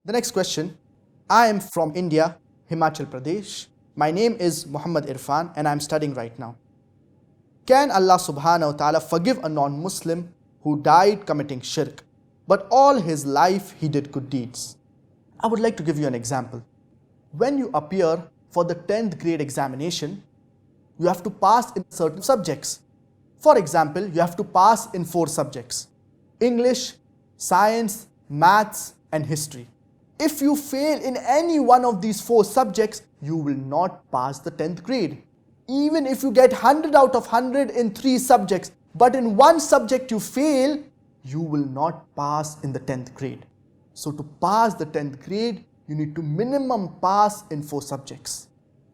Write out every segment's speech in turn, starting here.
The next question. I am from India, Himachal Pradesh. My name is Muhammad Irfan and I am studying right now. Can Allah subhanahu wa ta'ala forgive a non-Muslim who died committing shirk, but all his life he did good deeds? I would like to give you an example. When you appear for the 10th grade examination, you have to pass in certain subjects. For example, you have to pass in 4 subjects: English, Science, Maths and History. If you fail in any one of these 4 subjects, you will not pass the 10th grade. Even if you get 100 out of 100 in 3 subjects, but in one subject you fail, you will not pass in the 10th grade. So to pass the 10th grade, you need to minimum pass in 4 subjects.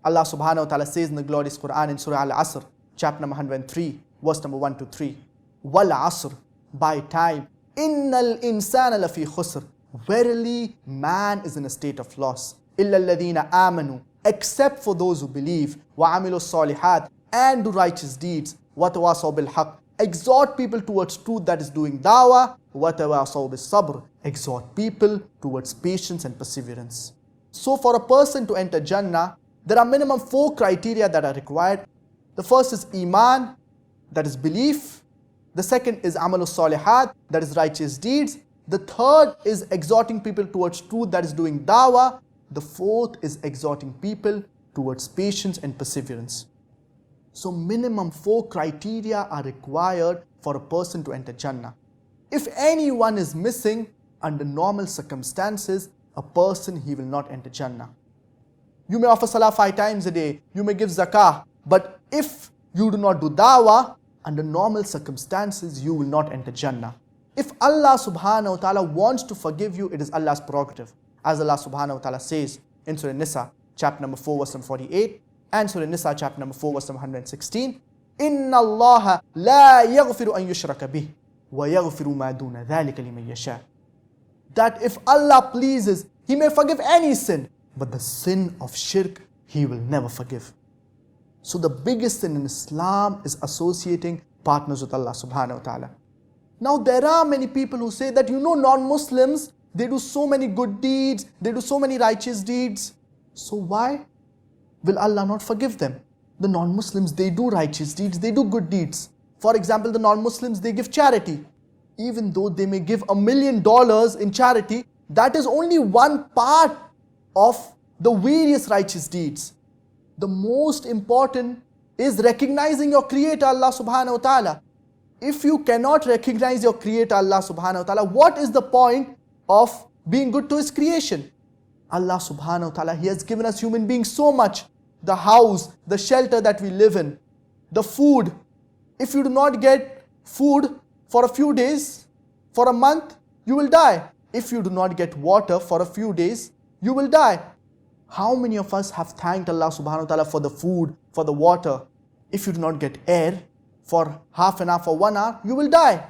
Allah subhanahu wa ta'ala says in the glorious Quran in Surah Al-Asr, chapter number 103, verse number 1 to 3. Wal asr, by time, innal insana lafi khusr. Verily, man is in a state of loss. Illa alladhina amanu, except for those who believe. Wa amilu salihat, and do righteous deeds. Wa tawasaw bil haqq, exhort people towards truth, that is doing dawah. Wa tawasaw bis sabr, exhort people towards patience and perseverance. So for a person to enter Jannah, there are minimum 4 criteria that are required. The first is Iman, that is belief. The second is Amalu Salihat, that is righteous deeds. The third is exhorting people towards truth, that is doing dawah. The fourth is exhorting people towards patience and perseverance. So minimum 4 criteria are required for a person to enter Jannah. If anyone is missing, under normal circumstances, a person, he will not enter Jannah. You may offer salah 5 times a day, you may give zakah, but if you do not do dawah, under normal circumstances, you will not enter Jannah. If Allah subhanahu wa ta'ala wants to forgive you, it is Allah's prerogative. As Allah subhanahu wa ta'ala says in Surah Nisa, chapter number 4, verse number 48, and Surah Nisa, chapter number 4, verse number 116, Inna Allah la yaghfiru an yushraka bih, wa yaghfiru ma duna dhalika liman yasha. That if Allah pleases, He may forgive any sin, but the sin of shirk, He will never forgive. So the biggest sin in Islam is associating partners with Allah subhanahu wa ta'ala. Now there are many people who say that, non-Muslims, they do so many good deeds, they do so many righteous deeds. So why will Allah not forgive them? The non-Muslims, they do righteous deeds, they do good deeds. For example, the non-Muslims, they give charity. Even though they may give $1 million in charity, that is only one part of the various righteous deeds. The most important is recognizing your Creator, Allah subhanahu wa ta'ala. If you cannot recognize your Creator, Allah subhanahu wa ta'ala, what is the point of being good to His creation? Allah subhanahu wa ta'ala, He has given us human beings so much. The house, the shelter that we live in, the food. If you do not get food for a few days, for a month, you will die. If you do not get water for a few days, you will die. How many of us have thanked Allah subhanahu wa ta'ala for the food, for the water? If you do not get air for half an hour, for 1 hour, you will die.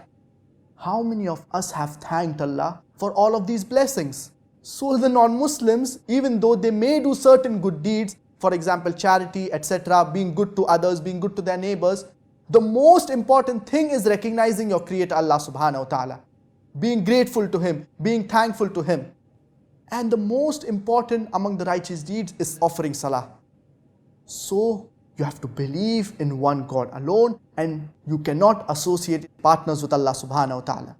How many of us have thanked Allah for all of these blessings? So the non-Muslims, even though they may do certain good deeds, for example, charity, etc., being good to others, being good to their neighbors, the most important thing is recognizing your Creator, Allah subhanahu wa ta'ala, being grateful to Him, being thankful to Him. And the most important among the righteous deeds is offering salah. So you have to believe in one God alone, and you cannot associate partners with Allah subhanahu wa ta'ala.